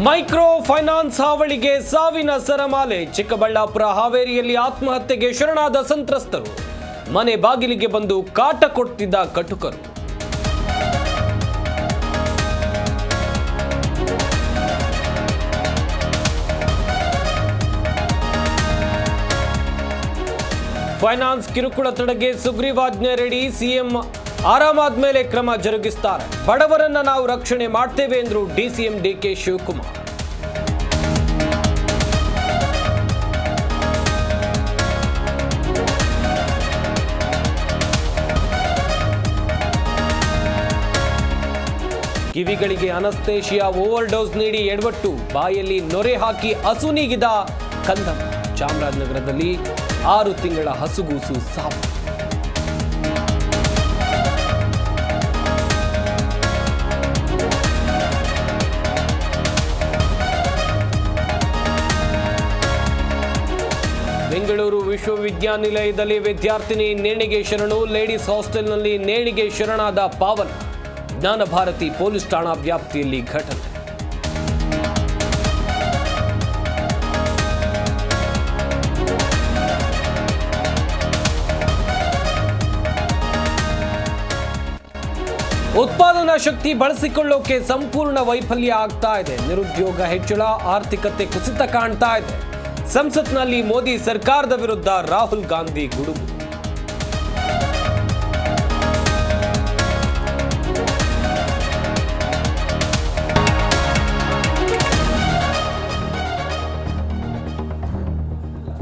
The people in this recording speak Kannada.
ಮೈಕ್ರೋ ಫೈನಾನ್ಸ್ ಹಾವಳಿಗೆ ಸಾವಿನ ಸರಮಾಲೆ. ಚಿಕ್ಕಬಳ್ಳಾಪುರ ಹಾವೇರಿಯಲ್ಲಿ ಆತ್ಮಹತ್ಯೆಗೆ ಶರಣಾದ ಸಂತ್ರಸ್ತರು. ಮನೆ ಬಾಗಿಲಿಗೆ ಬಂದು ಕಾಟ ಕೊಡ್ತಿದ್ದ ಕಟುಕರು. ಫೈನಾನ್ಸ್ ಕಿರುಕುಳ ತಡೆಗೆ ಸುಗ್ರೀವಾಜ್ಞೆ ರೆಡಿ. ಸಿಎಂ ಆರಾಮಾದ್ಮೇಲೆ ಕ್ರಮ ಜರುಗಿಸ್ತಾರೆ. ಬಡವರನ್ನ ನಾವು ರಕ್ಷಣೆ ಮಾಡ್ತೇವೆ ಎಂದರು ಡಿಸಿಎಂ ಡಿಕೆ ಶಿವಕುಮಾರ್. ಕಿವಿಗಳಿಗೆ ಅನಸ್ತೇಶಿಯಾ ಓವರ್ ಡೋಸ್ ನೀಡಿ ಎಡವಟ್ಟು. ಬಾಯಲ್ಲಿ ನೊರೆ ಹಾಕಿ ಅಸುನೀಗಿದ ಕಂದಮ್ಮ. ಚಾಮರಾಜನಗರದಲ್ಲಿ 6 ತಿಂಗಳ ಹಸುಗೂಸು ಸಾವು. ಬೆಂಗಳೂರು ವಿಶ್ವವಿದ್ಯಾನಿಲಯದಲ್ಲಿ ವಿದ್ಯಾರ್ಥಿನಿ ನೇಣಿಗೆ ಶರಣು. ಲೇಡೀಸ್ ಹಾಸ್ಟೆಲ್ನಲ್ಲಿ ನೇಣಿಗೆ ಶರಣಾದ ಪಾವನ. ಜ್ಞಾನ ಭಾರತಿ ಪೊಲೀಸ್ ಠಾಣಾ ವ್ಯಾಪ್ತಿಯಲ್ಲಿ ಘಟನೆ. ಉತ್ಪಾದನಾ ಶಕ್ತಿ ಬಳಸಿಕೊಳ್ಳೋಕೆ ಸಂಪೂರ್ಣ ವೈಫಲ್ಯ ಆಗ್ತಾ ಇದೆ. ನಿರುದ್ಯೋಗ ಹೆಚ್ಚಳ, ಆರ್ಥಿಕತೆ ಕುಸಿತ ಕಾಣ್ತಾ ಇದೆ. ಸಂಸತ್ನಲ್ಲಿ ಮೋದಿ ಸರ್ಕಾರದ ವಿರುದ್ಧ ರಾಹುಲ್ ಗಾಂಧಿ ಗುಡುಗು.